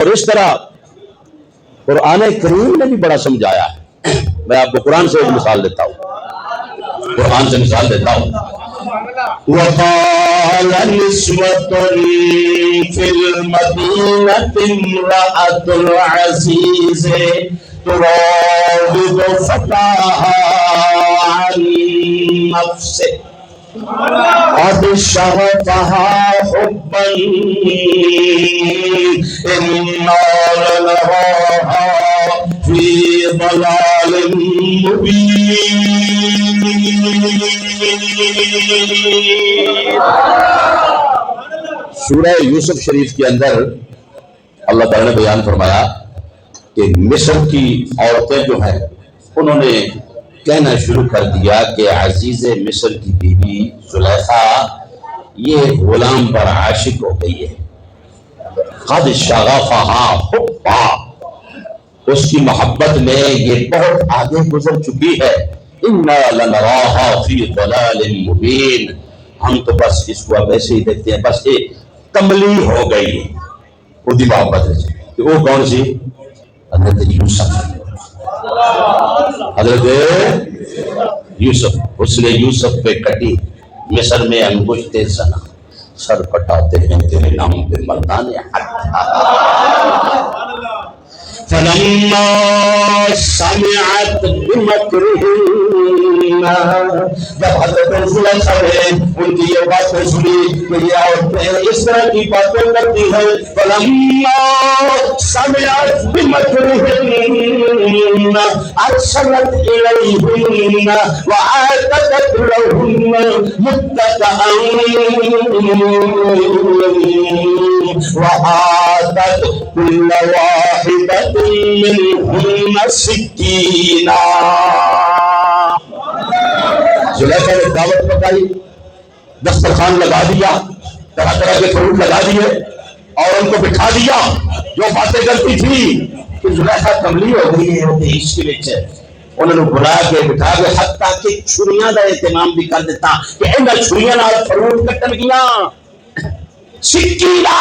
اور اس طرح قرآن کریم نے بھی بڑا سمجھایا ہے. میں آپ کو قرآن سے ایک مثال دیتا ہوں، قرآن سے مثال دیتا ہوں. وَقَالَ نِسْوَةٌ فِي الْمَدِينَةِ امْرَأَةُ الْعَزِيزِ تُرَاوِدُ فَتَاهَا عَنْ نَفْسِهِ قَدْ شَغَفَهَا حُبًّا إِنَّا لَنَرَاهَا فِي ضَلَالٍ مُبِينٍ. سورہ یوسف شریف کے اندر اللہ تعالیٰ نے بیان فرمایا کہ مصر کی عورتیں جو ہیں انہوں نے کہنا شروع کر دیا کہ عزیز مصر کی بیوی زلیخا یہ غلام پر عاشق ہو گئی ہے. قد شغفہا حبا، اس کی محبت میں یہ بہت آگے گزر چکی ہے. انا لنراہا فی ضلال مبین، ہم تو بس اس کو اب ایسے ہی دیکھتے ہیں، بس یہ کملی ہو گئی. خود ہی محبت ہے کہ وہ کون سی؟ حضرت یوسف. حضرت یوسف، حسن یوسف پہ کٹی مصر میں انگشت زنا، سر کٹاتے ہیں تیرے نام پہ مردان حق. فلما سمعت بمکرہن، جب حضرت زلیخا نے ان کی یہ باتیں سنی کہ یہ عورتیں اس طرح کی باتیں کرتی ہیں، فلما سمعت بمکرہن ارسلت الیہن وآتت لہن متکئا وآتت كل واحدة منهن سكينا. زلیخا نے دعوت پکائی، دسترخوان لگا دیا، طرح طرح کے فروٹ لگا دیے اور ان کو بٹھا دیا. جو باتیں کرتی تھی کہ زلیخا کملی ہو گئی ہے اس کے لیے، انہوں نے بلا کے بٹھا کے حتیٰ کہ چھریاں کا اہتمام بھی کر دیتا کہ انہاں چھریاں نال فروٹ کٹن گیا. سکینہ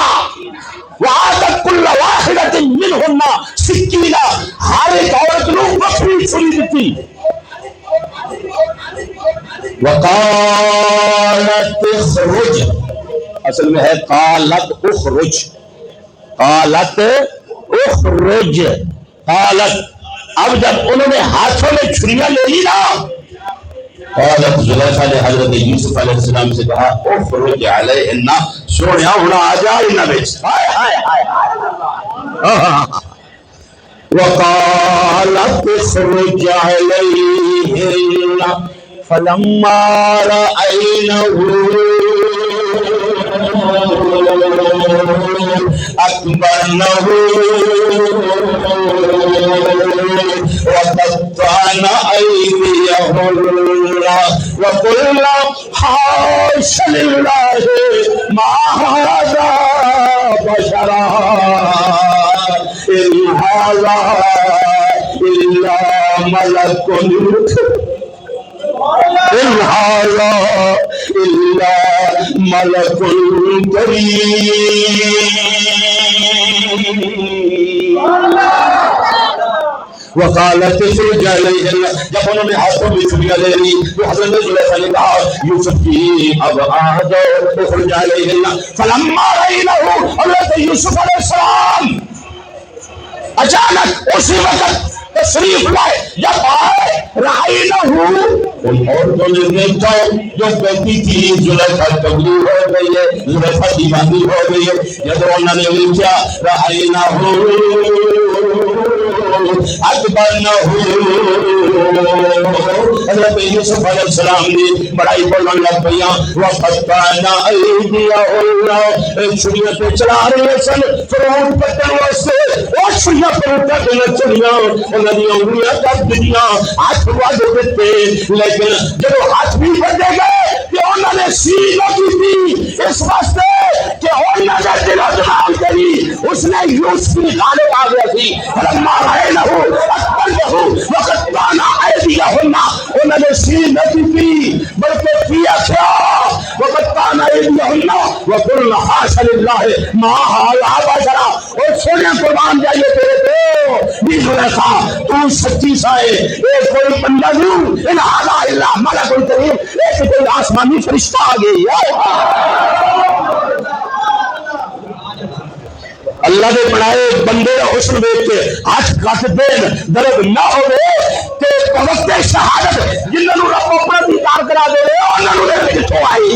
وآتت کل واحدۃ منہن سکینہ، ہر ایک عورت کو بکری چھری دیتی. وقالت اخرج، اصل میں ہے قالت اخرج، قالت اخرج، قالت. اب جب انہوں نے ہاتھوں میں چھریاں لے لی نا، قالت زلیخا نے حضرت یوسف علیہ السلام سے کہا اخرج علیہن، سونیا ہونا آ جا انہاں وچ. وقالت اخرج علیہن فلما رأینہ اکبرنہ وقطعن ایدیہن وقلن حاش للہ ما ھذا بشرا ان ھذا الا ملک ان ھذا الا ملک کریم. وقالت اخرج علیہن، جب انہوں نے ہاتھوں میں چھریاں لے لی تو حضرت زلیخا نے کہا یوسف کی اب آ جاؤ اخرج علیہن. فلما رأینہ، حضرت یوسف علیہ السلام اچانک اسی وقت تشریف لائے، جب آئے رأینہ، ان عورتوں نے دیکھا جو کہتی تھی زلیخا کملی ہو گئی ہے، زلیخا دیوانی ہو گئی ہے. جب انہوں نے دیکھا رأینہ اکبرنہ، حضرت یوسف علیہ السلام نے بڑائی بولنے لگ گیا. وقطعن ایدیہن، چھریاں پہ چلا رہے سن فروٹ کٹن واسطے، اور چھریاں پہ کٹن چھریاں انہوں نے انگلیاں کٹ دیا، ہاتھ وڈ دیتے، لیکن جب ہاتھ بھی بڑھے گئے کہ انہوں نے سیدھ کی تھی اس واسطے کہ انہوں نے دل و دماغ کری اس نے یوسف کی غالب آ گیا تھی. فلما رأینہ اکبرنہ وقطعن ایدیہن، ان انہوں نے سینتی کی بلکہ کیا کیا وَقَطَّعْنَ أَيْدِيَهُنَّ وَقُلْنَ حَاشَ لِلَّهِ مَا هَٰذَا بَشَرًا۔ اور سونے قربان جائیے تیرے تو بھی زلیخا تو سچی سائے ایک کوئی بندہ نہیں ان هَٰذَا إِلَّا مَلَكٌ كَرِيمٌ، ایک کوئی آسمانی فرشتہ آ گئی۔ اللہ نے بنائے بندے حسن دیکھ کے ہاتھ کٹ دین درد نہ ہوئے کہ وقت شہادت جنہوں رب اپنا دیدار کرا دے انہوں نے کتوں آئی۔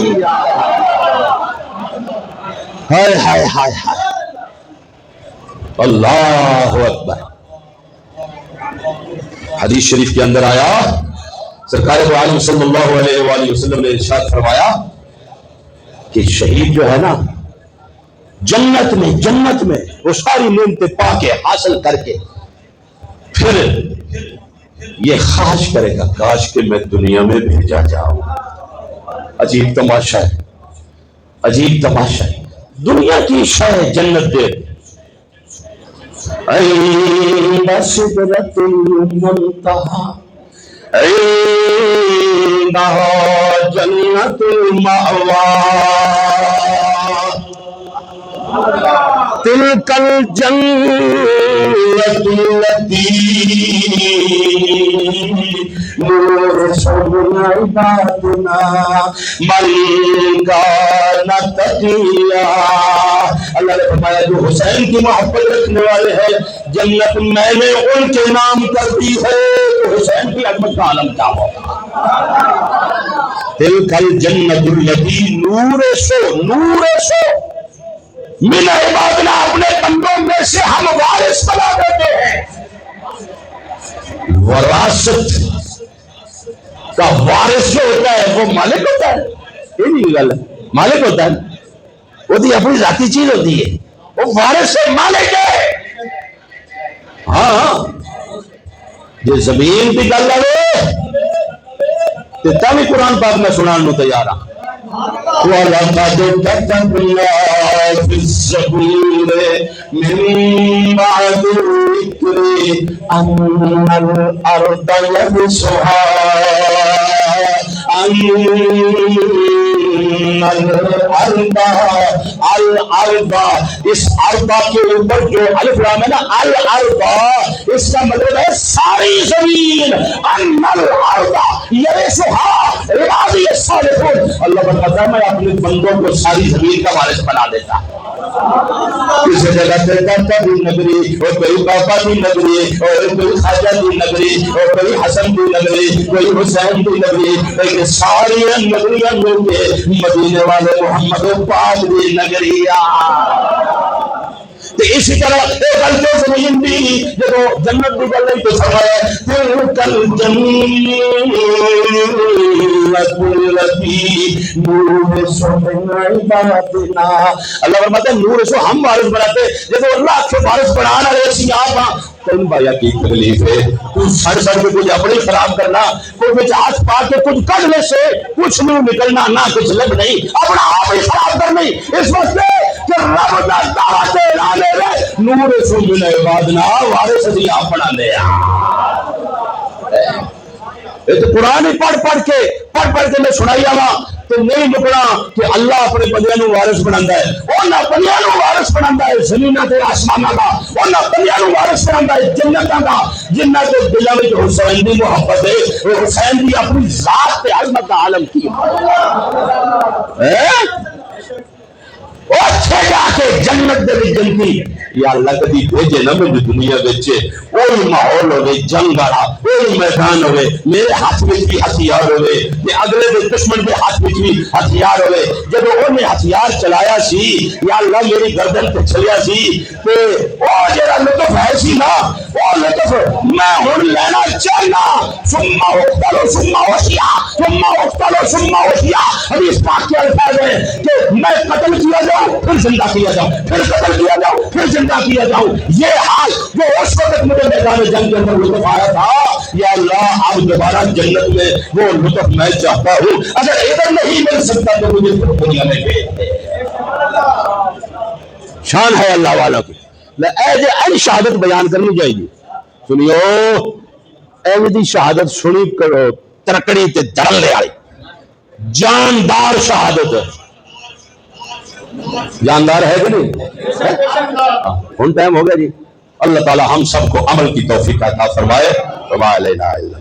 ہائے ہائے ہائے ہائے اللہ اکبر۔ حدیث شریف کے اندر آیا سرکار دو عالم صلی اللہ علیہ وآلہ وسلم نے ارشاد فرمایا کہ شہید جو ہے نا جنت میں وہ ساری نعمتیں پا کے حاصل کر کے پھر یہ خواہش کرے گا کاش کہ میں دنیا میں بھیجا جاؤں۔ عجیب تماشا ہے، عجیب تماشا ہے، دنیا کی شے جنت دے عند سدرۃ المنتہی عندہا جنت المأوی تلک الجنت التی نورث من عبادنا من کان تقیا۔ اللہ نے فرمایا جو حسین کی محبت رکھنے والے ہیں جنت میں نے ان کے نام کر دی ہے، تو حسین کی عظمت کا عالم کیا ہوگا۔ تلک الجنت التی نورث من عبادنا، اپنے بندوں میں سے ہم وارث بنا دیتے ہیں۔ وراثت کا وارث جو ہوتا ہے وہ مالک ہوتا ہے، یہ نہیں گل ہے، مالک ہوتا ہے، وہ دی اپنی ذاتی چیز ہوتی ہے، وہ وارث سے مالک ہے۔ ہاں جو زمین کی گل ہے تو تبھی قرآن پاک میں سنان نو تیار ہاں۔ وَلَقَدْ كَتَبْنَا فِي الزَّبُورِ مِن بَعْدِ الذِّكْرِ أَنَّ الْأَرْضَ يَرِثُهَا الارض، اس ارضا کے اوپر جو الف لام ہے نا الارض، اس کا مطلب ہے ساری زمین۔ ان الارض یرثها عبادی الصالحون، اللہ فرماتا ہے میں اپنے بندوں کو ساری زمین کا وارث بنا دیتا ہوں۔ کسی جگہ پہ داتا دی نگری اور کوئی بابا دی نگری اور کوئی خواجہ دی نگری اور کوئی حسن دی نگری کوئی حسین دی نگری، لیکن ساری نگریاں مل کے مدینے والے محمد پاک دی نگریاں۔ تو اسی طرح ایک الگ زمین بھی جب جنت بھی گل تو فرمایا تلک الجنت التی نورث من عبادنا، اللہ فرماتا ہے نورث ہم وارث بناتے، جب اللہ کے وارث بنانا رہے سی آپ کون بایا کی تکلیف ہے، کچھ سڑ کے کچھ اپنی خراب کرنا، کوئی بچ ہاتھ پا کے کچھ کڈنے سے کچھ نہیں نکلنا، نہ کچھ لگ نہیں، اپنا آپ ہی خراب کرنی۔ اس وقت کہ رب دا دعوت اعلان ہے نورث من عبادنا، وارث بھی آپ بنا لیا۔ یہ تو قرآن ہی پڑھ کے میں سنائی آوا تو نہیں مکنا کہ اللہ اپنے بندیاں نو وارث بناتا ہے، انہاں بندیاں نو وارث بناتا ہے زمیناں تے آسماناں دا، انہاں بندیاں نو وارث بناتا ہے جنتاں دا، جنہاں دے دلاں وچ حسین دی محبت ہے، حسین دی اپنی ذات تے عظمت دا عالم کی اچھے جا کے جنت دے جنتی یا اللہ کدی بھیجے نہ مجھے دنیا بچے کوئی ماحول ہوئے جنگ والا کوئی میدان ہوئے میرے ہاتھ میں بھی ہتھیار ہوئے یا اگلے دے دشمن کے ہاتھ میں بھی ہتھیار ہوئے، جب انہوں نے ہتھیار چلایا سی یا اللہ میری گردن پہ چلیا سی کہ وہ جڑا لطف ہے سی نا وہ لطف میں ہن لینا چاہنا۔ ثم اقتل ثم احیا ثم اقتل ثم احیا، حدیث پاک کے الفاظ ہیں کہ میں قتل کیا جاؤں پھر زندہ کیا جاؤں، پھر قتل کیا جاؤں پھر زندہ کیا جاؤں۔ یہ حال جو اس وقت مجھے میدان جنگ کے اندر لطف آیا تھا، یا اللہ اب دوبارہ جنت میں وہ لطف میں چاہتا ہوں، اگر ادھر نہیں مل سکتا تو مجھے دنیا میں بھیج دے۔ شان ہے اللہ والا کی این شہادت بیان کرنی چاہیے۔ سنیو این دی شہادت سنی کرو ترکڑی تے دھڑلے والی جاندار شہادت جاندار ہے کہ نہیں؟ ہن ٹائم ہو گیا جی. اللہ تعالی ہم سب کو عمل کی توفیق عطا فرمائے. وما علینا الا